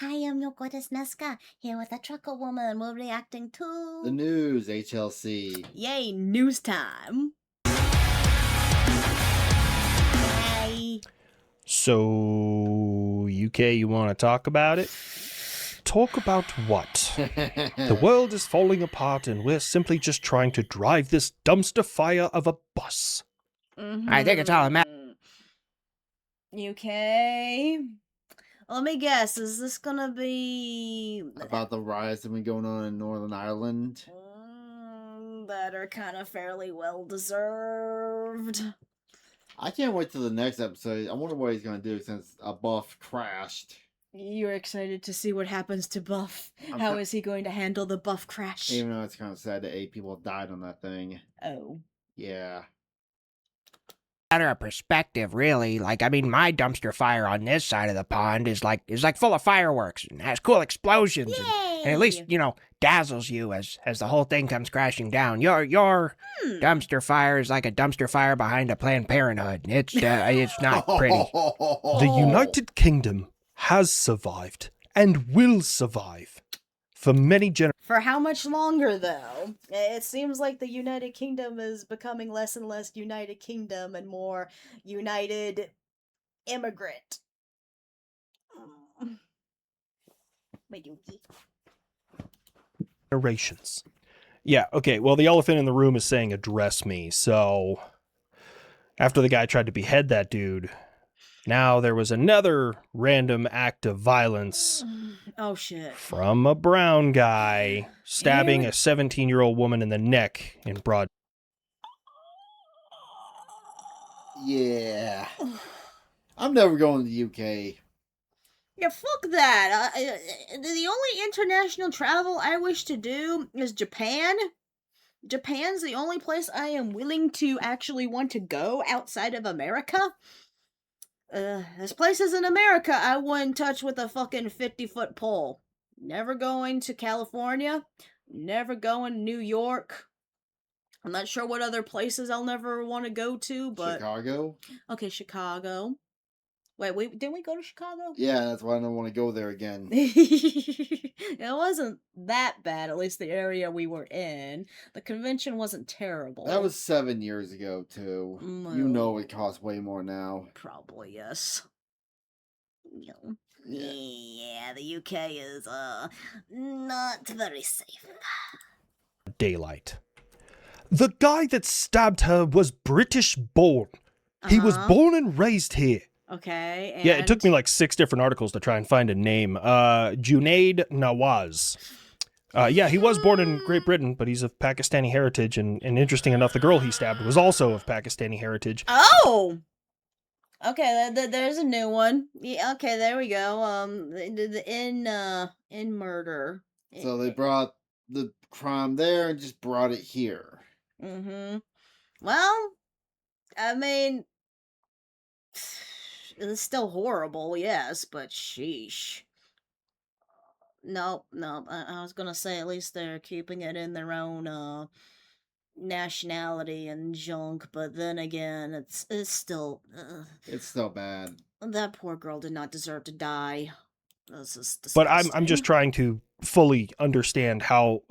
Hi, I'm Yoko Desneska, here with a trucker woman. We're reacting to... The news, HLC. Yay, news time. Hi. So, UK, you want to talk about it? Talk about what? The world is falling apart and we're simply just trying to drive this dumpster fire of a bus. I think it's all a matter. UK? Let me guess, is this gonna be... About the riots that have been going on in Northern Ireland? That are kind of fairly well-deserved. I can't wait till the next episode. I wonder what he's going to do since a buff crashed. You're excited to see what happens to Buff. How is he going to handle the Buff crash? Even though it's kind of sad that 8 people died on that thing. Oh. Yeah. Matter of perspective, really. Like, I mean, my dumpster fire on this side of the pond is like full of fireworks and has cool explosions and at least, you know, dazzles you as the whole thing comes crashing down. Your dumpster fire is like a dumpster fire behind a Planned Parenthood. It's not pretty. The United Kingdom has survived and will survive for many generations. For how much longer, though? It seems like the United Kingdom is becoming less and less United Kingdom and more United Immigrant. Yeah, okay, well, the elephant in the room is saying address me, so after the guy tried to behead that dude, now there was another random act of violence. Oh, shit. From a brown guy stabbing a 17-year-old woman in the neck in broad. Yeah. I'm never going to the UK. Yeah, fuck that. The only international travel I wish to do is Japan. Japan's the only place I am willing to actually want to go outside of America. There's places in America I wouldn't touch with a fucking 50-foot pole. Never going to California. Never going to New York. I'm not sure what other places I'll never want to go to, but... Chicago? Okay, Chicago. Wait, didn't we go to Chicago? Yeah, that's why I don't want to go there again. It wasn't that bad, at least the area we were in. The convention wasn't terrible. That was 7 years ago, too. You know it costs way more now. Probably, yes. Yeah, the UK is, not very safe. Daylight. The guy that stabbed her was British born. He was born and raised here. Okay, and... Yeah, it took me like 6 different articles to try and find a name. Junaid Nawaz. Yeah, he was born in Great Britain, but he's of Pakistani heritage, and interesting enough, the girl he stabbed was also of Pakistani heritage. Oh! Okay, there's a new one. Yeah, okay, there we go. In murder. So they brought the crime there and just brought it here. Mm-hmm. Well, I mean... It's still horrible, yes, but sheesh. No, I was gonna say at least they're keeping it in their own, nationality and junk, but then again, it's still... It's still bad. That poor girl did not deserve to die. This is disgusting. But I'm just trying to fully understand how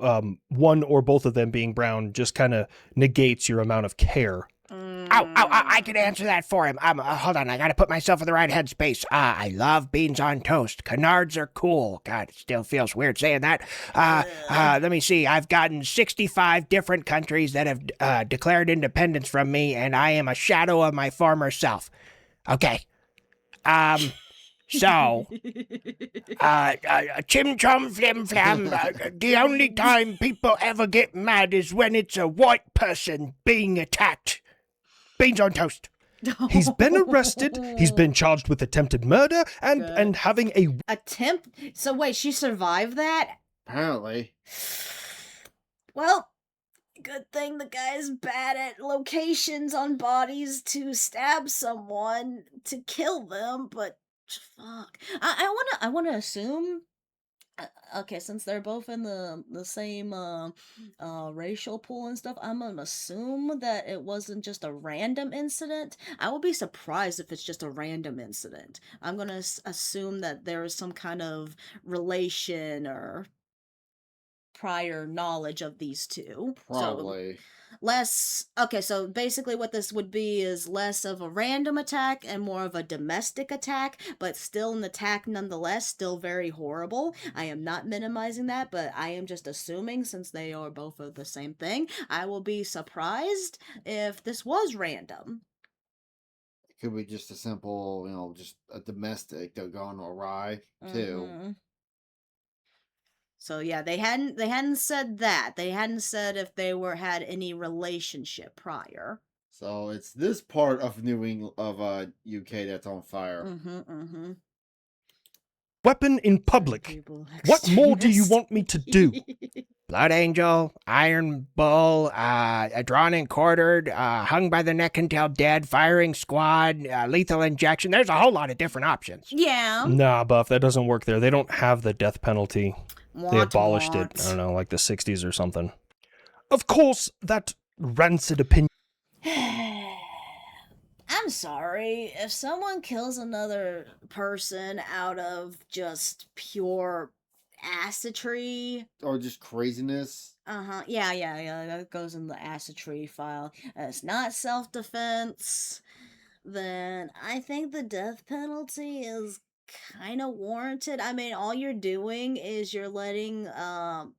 one or both of them being brown just kind of negates your amount of care. I can answer that for him. Hold on, I gotta put myself in the right headspace. I love beans on toast. Canards are cool. God, it still feels weird saying that. Let me see. I've gotten 65 different countries that have declared independence from me, and I am a shadow of my former self. Okay. So, chim chom flim flam, the only time people ever get mad is when it's a white person being attacked. Beans on toast. He's been arrested, he's been charged with attempted murder, and having a... Attempt? So wait, she survived that? Apparently. Well, good thing the guy's bad at locations on bodies to stab someone to kill them, but fuck. I wanna assume Okay, since they're both in the same racial pool and stuff, I'm gonna assume that it wasn't just a random incident. I would be surprised if it's just a random incident. I'm gonna assume that there is some kind of relation or prior knowledge of these two. So Probably. less, okay, so basically what this would be is less of a random attack and more of a domestic attack, but still an attack nonetheless, still very horrible. I am not minimizing that, but I am just assuming, since they are both of the same thing, I will be surprised if this was random. It could be just a simple, just a domestic that gone awry too. Mhm. So yeah, they hadn't said that. They hadn't said if they had any relationship prior. So it's this part of New England of UK that's on fire. Mm-hmm. Weapon in public. What more do you want me to do? Blood Angel, Iron Bull, drawn and quartered, hung by the neck until dead, firing squad, lethal injection. There's a whole lot of different options. Yeah. Nah, Buff, that doesn't work there. They don't have the death penalty. They abolished it, I don't know. know, like the 60s or something. Of course, that rancid opinion. I'm sorry. If someone kills another person out of just pure acidry. Or just craziness. Yeah. That goes in the acidry file. It's not self defense. Then I think the death penalty is kind of warranted. I mean, all you're doing is you're letting a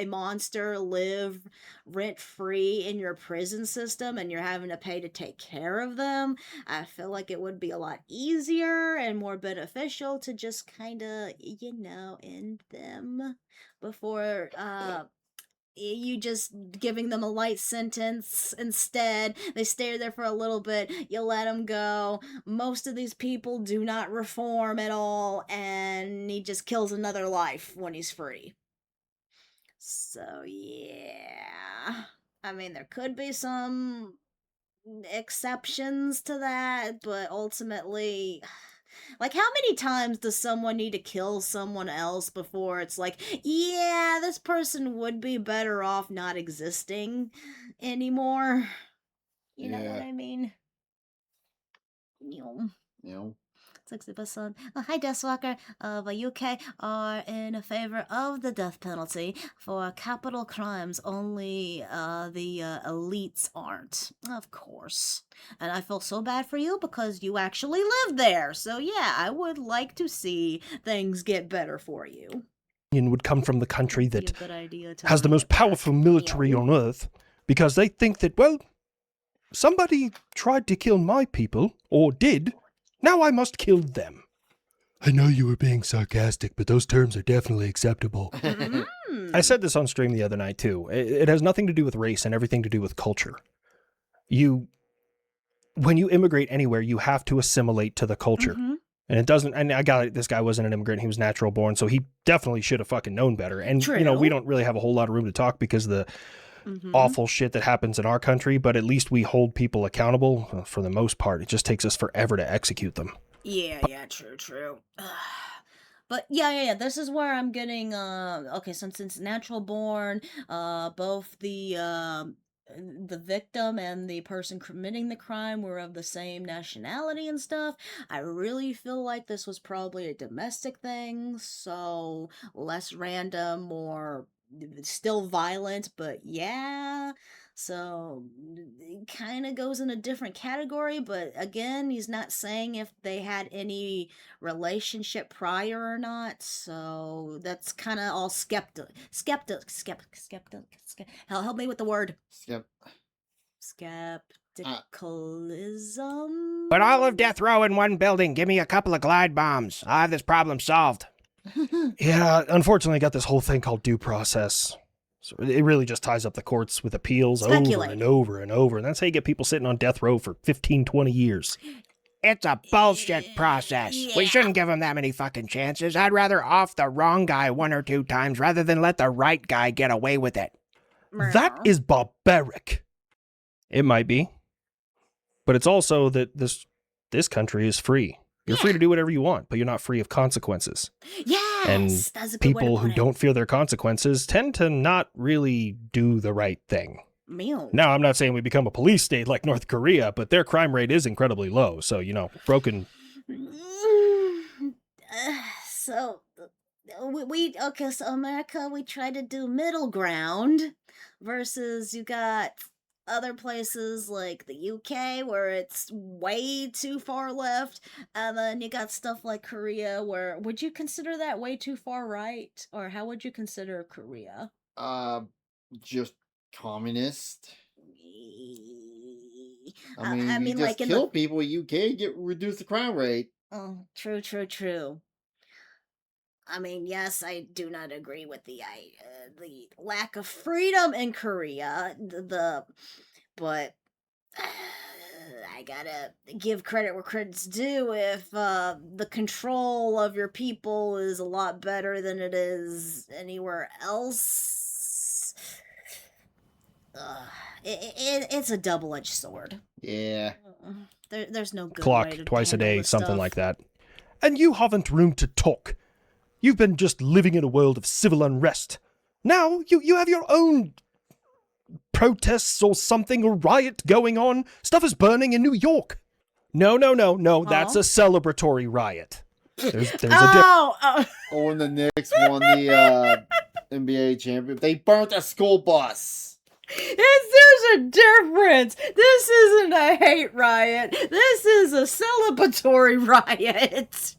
monster live rent free in your prison system and you're having to pay to take care of them. I feel like it would be a lot easier and more beneficial to just kind of, end them before you just giving them a light sentence instead. They stay there for a little bit, you let them go. Most of these people do not reform at all, and he just kills another life when he's free. So, yeah. I mean, there could be some exceptions to that, but ultimately, like, how many times does someone need to kill someone else before it's like, yeah, this person would be better off not existing anymore? You know what Yeah. I mean? You know. 60%. Hi, Deathwalker of the UK are in favor of the death penalty for capital crimes. Only the elites aren't, of course. And I feel so bad for you because you actually live there. So yeah, I would like to see things get better for you. Would come from the country Be a that good idea to has the bring most it back. powerful military Yeah. on Earth, because they think that, well, somebody tried to kill my people, or did, now I must kill them. I know you were being sarcastic, but those terms are definitely acceptable. I said this on stream the other night, too. It has nothing to do with race and everything to do with culture. When you immigrate anywhere, you have to assimilate to the culture. And it doesn't, and I got it, this guy wasn't an immigrant, he was natural born, so he definitely should have fucking known better. And, True. we don't really have a whole lot of room to talk because of the awful shit that happens in our country, but at least we hold people accountable for the most part. It just takes us forever to execute them. Yeah, true. But yeah, this is where I'm getting okay, since it's natural born, both the victim and the person committing the crime were of the same nationality and stuff. I really feel like this was probably a domestic thing, so less random, more still violent, but yeah. So it kind of goes in a different category, but again, he's not saying if they had any relationship prior or not. So that's kind of all skeptic. Help me with the word. Skepticalism. Put all of death row in one building. Give me a couple of glide bombs. I'll have this problem solved. Yeah, unfortunately, I got this whole thing called due process. So it really just ties up the courts with appeals over and over and over. And that's how you get people sitting on death row for 15, 20 years. It's a bullshit process. We shouldn't give him that many fucking chances. I'd rather off the wrong guy 1 or 2 times rather than let the right guy get away with it. That is barbaric. It might be. But it's also that this country is free. You're free to do whatever you want, but you're not free of consequences. Yes, that's a good way to People put who it. don't fear their consequences tend to not really do the right thing. Meow. Now, I'm not saying we become a police state like North Korea, but their crime rate is incredibly low. So, broken. So okay, so America, we try to do middle ground versus you got other places like the UK where it's way too far left, and then you got stuff like Korea where would you consider that way too far right, or how would you consider Korea? Just communist. I I mean, if you mean, just like in kill the people, you can reduce the crime rate. oh, true. I mean, yes, I do not agree with the lack of freedom in Korea. But I gotta give credit where credit's due. If the control of your people is a lot better than it is anywhere else, it's a double-edged sword. Yeah. There's no good Clock way to twice a handle day, this something stuff. like that. And you haven't room to talk. You've been just living in a world of civil unrest. Now you have your own protests or something, or riot going on. Stuff is burning in New York. No, that's a celebratory riot. There's a Oh, Or when the Knicks won the NBA championship, they burnt a school bus. there's a difference. This isn't a hate riot. This is a celebratory riot.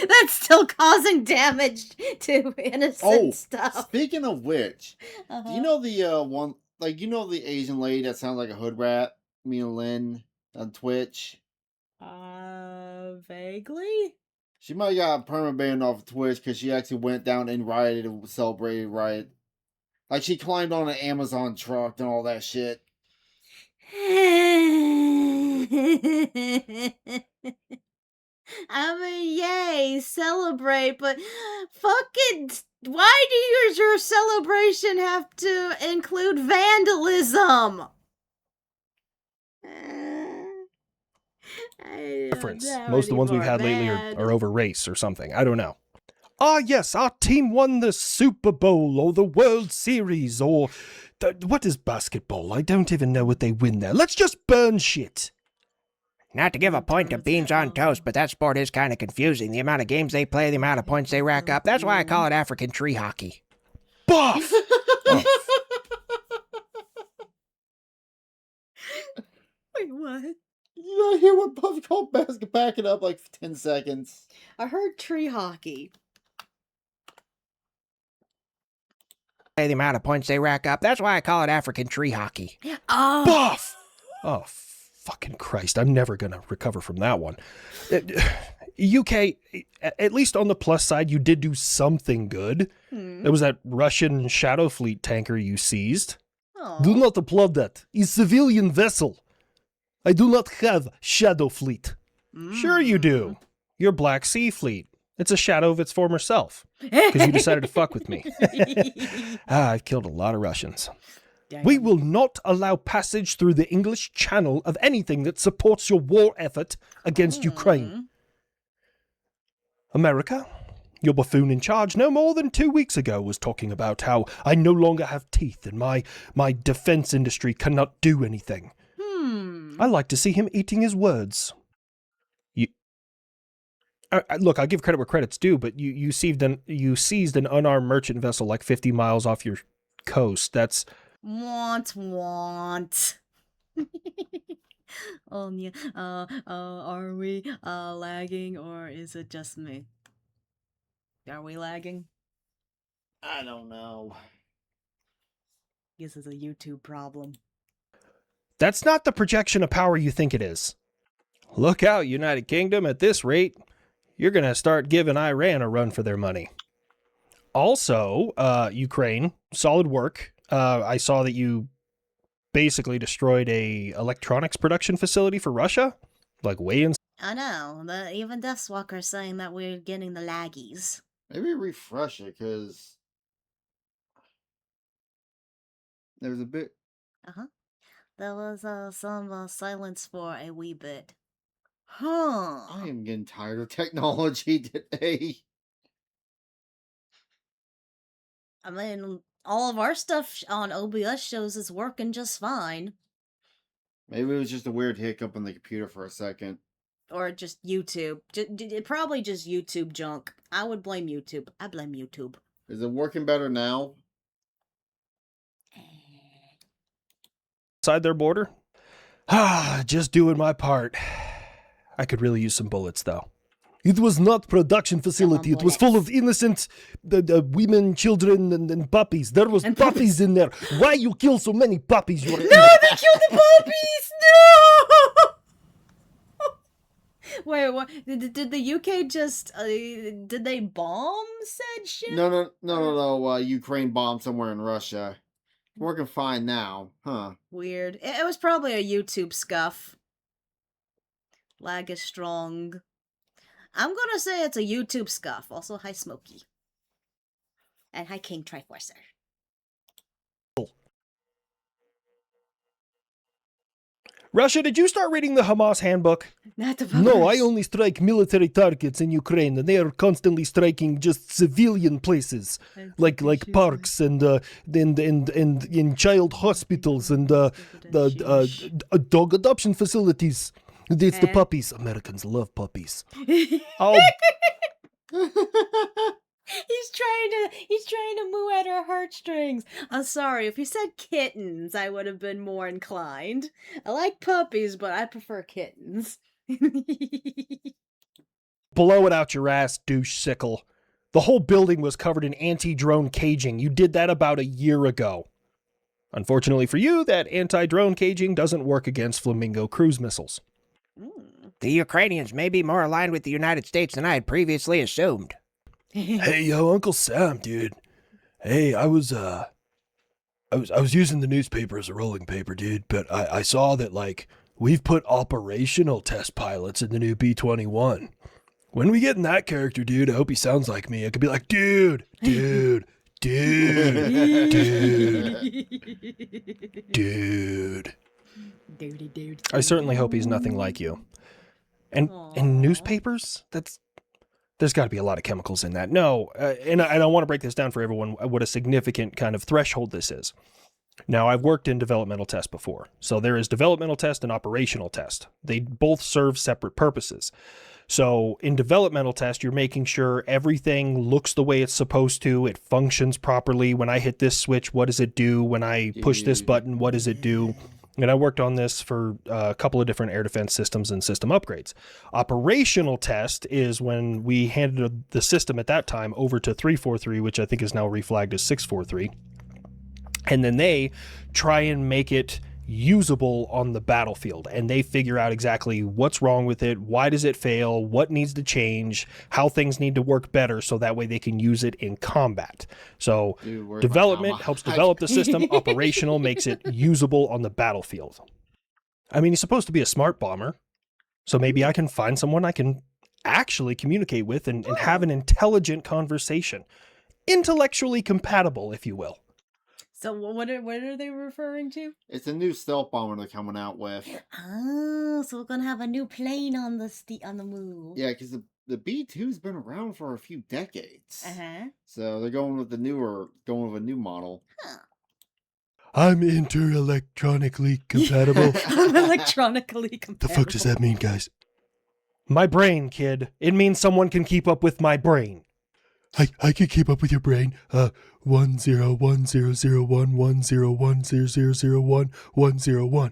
That's still causing damage to innocent stuff. Speaking of which, do you know the one, like, the Asian lady that sounds like a hood rat, me and Lynn on Twitch? Vaguely? She might have got permanent banned off of Twitch because she actually went down and rioted and celebrated riot. Like, she climbed on an Amazon truck and all that shit. I mean, yay, celebrate, but fucking, why does your celebration have to include vandalism? difference. Most of the ones we've had lately are over race or something. I don't know. Ah, yes, our team won the Super Bowl or the World Series or... what is basketball? I don't even know what they win there. Let's just burn shit. Not to give a point to beans on toast, but that sport is kind of confusing. The amount of games they play, the amount of points they rack up. That's why I call it African tree hockey. Buff! Wait, what? You not hear what Buff called basket back it up like 10 seconds. I heard tree hockey. The amount of points they rack up. That's why I call it African tree hockey. Oh. Buff! Oh, fucking Christ. I'm never going to recover from that one. UK, at least on the plus side, you did do something good. There was that Russian Shadow Fleet tanker you seized. Oh. Do not applaud that. It's civilian vessel. I do not have Shadow Fleet. Sure you do. Your Black Sea Fleet. It's a shadow of its former self. Because you decided to fuck with me. I've killed a lot of Russians. Damn. We will not allow passage through the English Channel of anything that supports your war effort against Ukraine. America, your buffoon in charge no more than 2 weeks ago was talking about how I no longer have teeth and my defense industry cannot do anything. I like to see him eating his words. Look, I'll give credit where credit's due, but you seized an unarmed merchant vessel like 50 miles off your coast. That's... Want. Oh, yeah. Are we lagging, or is it just me? Are we lagging? I don't know. Guess it's a YouTube problem. That's not the projection of power you think it is. Look out, United Kingdom. At this rate, you're going to start giving Iran a run for their money. Also, Ukraine, solid work. I saw that you basically destroyed a electronics production facility for Russia, like way in. I know. Even Deathwalker's saying that we're getting the laggies. Maybe refresh it, because there was a bit... There was some silence for a wee bit. Huh. I am getting tired of technology today. I mean, all of our stuff on OBS shows is working just fine. Maybe it was just a weird hiccup on the computer for a second. Or just YouTube. Probably just YouTube junk. I would blame YouTube. I blame YouTube. Is it working better now? Inside their border? Ah, just doing my part. I could really use some bullets, though. It was not production facility. It was full of innocent women, children, and puppies. There was puppies in there. Why you kill so many puppies? No, they killed the puppies! No! Wait, what? Did the UK just, did they bomb said shit? No. Ukraine bombed somewhere in Russia. Working fine now, huh? Weird. It was probably a YouTube scuff. Lag is strong. I'm gonna say it's a YouTube scuff. Also, hi Smokey. And hi King Triforcer. Russia, did you start reading the Hamas handbook? Not the No, I only strike military targets in Ukraine, and they are constantly striking just civilian places, like parks and in child hospitals and dog adoption facilities. It's the puppies. Americans love puppies. Oh, He's trying to moo at our heartstrings. I'm sorry, if you said kittens, I would have been more inclined. I like puppies, but I prefer kittens. blow it out your ass, douche sickle. The whole building was covered in anti-drone caging. You did that about a year ago. Unfortunately for you, that anti-drone caging doesn't work against Flamingo cruise missiles. The Ukrainians may be more aligned with the United States than I had previously assumed. Hey, yo, Uncle Sam, dude. Hey, I was using the newspaper as a rolling paper, dude, but I saw that, like, we've put operational test pilots in the new B-21. When we get in that character, dude, I hope he sounds like me. I could be like, dude. Dude. I certainly hope he's nothing like you. And newspapers? There's got to be a lot of chemicals in that. No, and I want to break this down for everyone, what a significant kind of threshold this is. Now, I've worked in developmental test before. So there is developmental test and operational test. They both serve separate purposes. So in developmental test, you're making sure everything looks the way it's supposed to. It functions properly. When I hit this switch, what does it do? When I push this button, what does it do? And I worked on this for a couple of different air defense systems and system upgrades. Operational test is when we handed the system at that time over to 343, which I think is now reflagged as 643. And then they try and make it usable on the battlefield, and they figure out exactly what's wrong with it, why does it fail, what needs to change, how things need to work better, so that way they can use it in combat. So development helps develop the system. Operational makes it usable on the battlefield. I mean, he's supposed to be a smart bomber, so maybe I can find someone I can actually communicate with and have an intelligent conversation. Intellectually compatible, if you will. So what are they referring to? It's a new stealth bomber they're coming out with. Oh, so we're gonna have a new plane on the move. Yeah, because the B-2's been around for a few decades. So they're going with a new model. Huh. I'm inter-electronically compatible. I'm electronically compatible. The fuck does that mean, guys? My brain, kid. It means someone can keep up with my brain. I can keep up with your brain. 10100110110010101.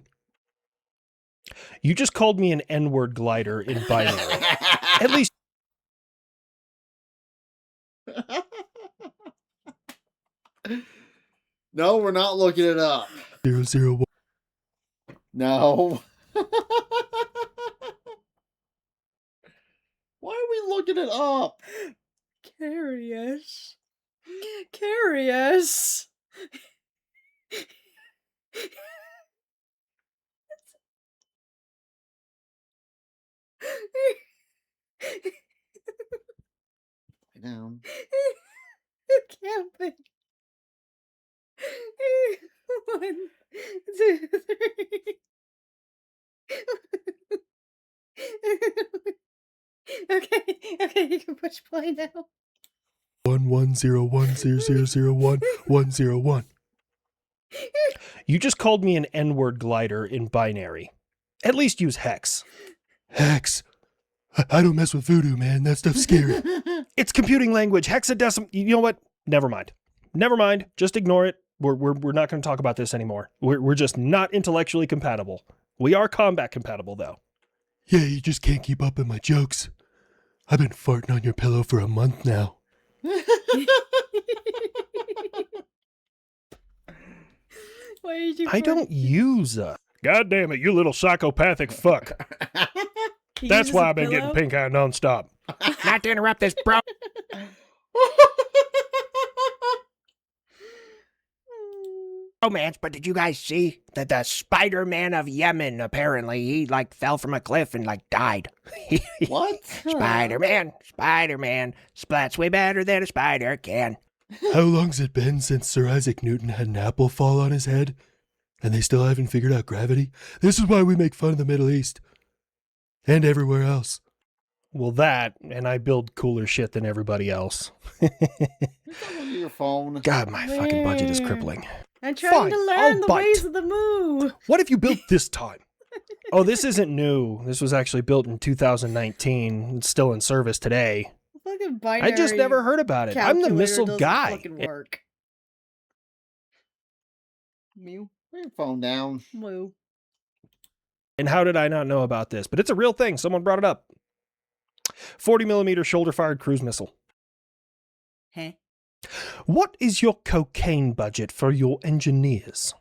You just called me an N-word glider in binary. At least. No, we're not looking it up. 001. No. Why are we looking it up? Curious. Lay down. Camping. 1, 2, 3. Push play now. 1101001 You just called me an N-word glider in binary. At least use hex. Hex. I don't mess with voodoo, man. That stuff's scary. It's computing language. Hexadecimal. You know what? Never mind. Never mind. Just ignore it. We're not going to talk about this anymore. We're just not intellectually compatible. We are combat compatible, though. Yeah, you just can't keep up with my jokes. I've been farting on your pillow for a month now. Why did you I don't use a... God damn it, you little psychopathic fuck. He That's uses why a I've been pillow? getting pink eye nonstop. Not to interrupt this, bro. Romance, but did you guys see that the Spider-Man of Yemen, apparently, he, like, fell from a cliff and, like, died? What? Spider-Man, Splat's way better than a spider can. How long's it been since Sir Isaac Newton had an apple fall on his head? And they still haven't figured out gravity? This is why we make fun of the Middle East. And everywhere else. Well, that, and I build cooler shit than everybody else. Your phone. God, my fucking budget is crippling. I'm trying Fine, to learn I'll the bite. ways of the moo. What have you built this time? Oh, this isn't new. This was actually built in 2019. It's still in service today. Fucking binary. I just never heard about it. I'm the calculator missile doesn't guy. Fucking work. Mew. Put your phone down. Moo. And how did I not know about this? But it's a real thing. Someone brought it up. 40 millimeter shoulder fired cruise missile. Huh? What is your cocaine budget for your engineers?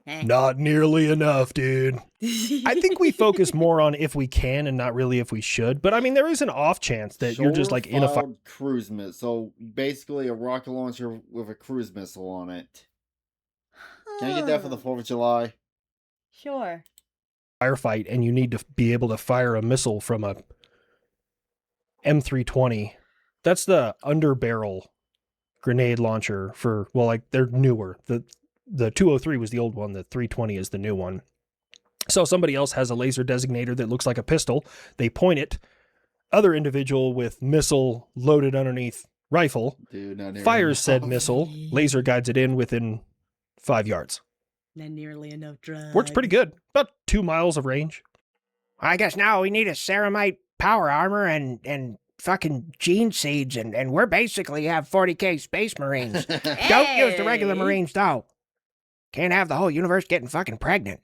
Huh? Not nearly enough, dude. I think we focus more on if we can and not really if we should. But I mean, there is an off chance that you're just like in a Shoulder-fired cruise missile. So basically a rocket launcher with a cruise missile on it. Can I get that for the 4th of July? Sure. firefight and you need to be able to fire a missile from a M320. That's the underbarrel grenade launcher for, well, like they're newer. The 203 was the old one. The 320 is the new one. So somebody else has a laser designator that looks like a pistol. They point it. Other individual with missile loaded underneath rifle Dude, not nearly fires said enough. missile. Laser guides it in within 5 yards. Not nearly enough drugs. Works pretty good. About 2 miles of range. I guess now we need a ceramite power armor and fucking gene seeds, and we're basically have 40k space marines. Don't use the regular Hey. marines, though. Can't have the whole universe getting fucking pregnant.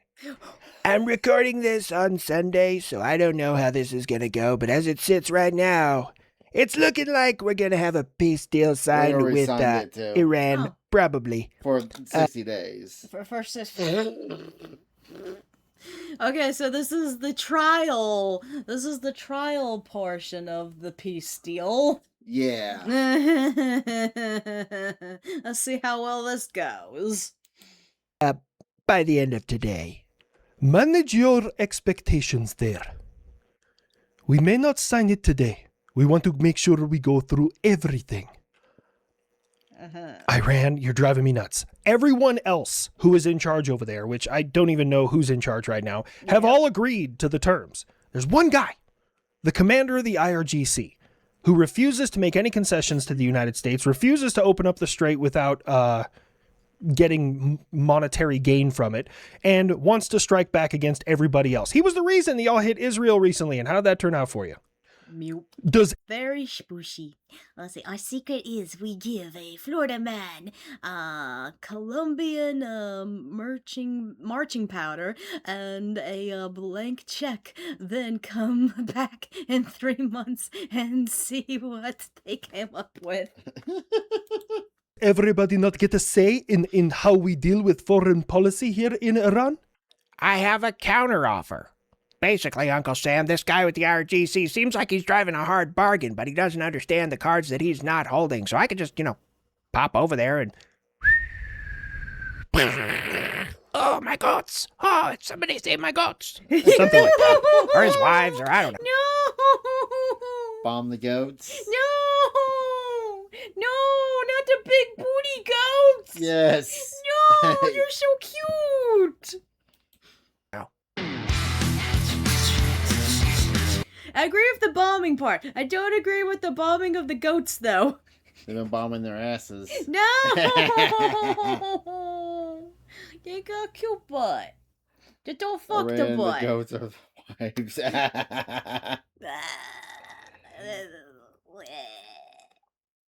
I'm recording this on Sunday, so I don't know how this is gonna go, but as it sits right now, it's looking like we're gonna have a peace deal signed already with signed it, too. Iran, Oh. probably. For 60 days. For first. Okay, so this is the trial. This is the trial portion of the peace deal. Yeah. Let's see how well this goes. By the end of today. Manage your expectations there. We may not sign it today. We want to make sure we go through everything. Iran, you're driving me nuts. Everyone else who is in charge over there, which I don't even know who's in charge right now, have all agreed to the terms. There's one guy, the commander of the IRGC, who refuses to make any concessions to the United States, refuses to open up the strait without getting monetary gain from it, and wants to strike back against everybody else. He was the reason y'all hit Israel recently, and how did that turn out for you? Mute. Does Very spooky. Let's see. Our secret is we give a Florida man Colombian marching powder and a blank check. Then come back in 3 months and see what they came up with. everybody not get a say in how we deal with foreign policy here in Iran? I have a counteroffer. Basically, Uncle Sam, this guy with the RGC seems like he's driving a hard bargain, but he doesn't understand the cards that he's not holding. So I could just, pop over there and... Oh, my goats. Oh, somebody save my goats. Something like that. Or his wives, or I don't know. No! Bomb the goats. No! No! Not the big booty goats! Yes. No! You're so cute! I agree with the bombing part. I don't agree with the bombing of the goats, though. They've been bombing their asses. No! They got cute butt. Just don't fuck the Iran, butt. the goats are the wives.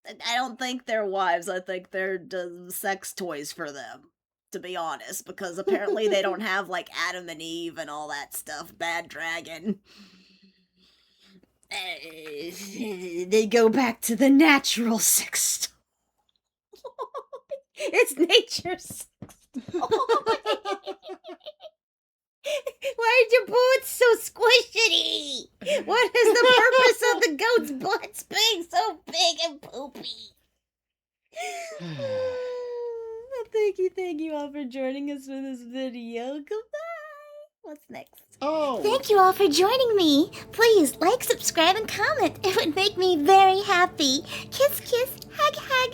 I don't think they're wives. I think they're sex toys for them, to be honest, because apparently they don't have like Adam and Eve and all that stuff. Bad dragon. They go back to the natural sex. It's nature's sex. Why are your boots so squishy? What is the purpose of the goat's butts being so big and poopy? Thank you all for joining us for this video. Goodbye. What's next? Oh! Thank you all for joining me. Please like, subscribe, and comment. It would make me very happy. Kiss, kiss, hug, hug.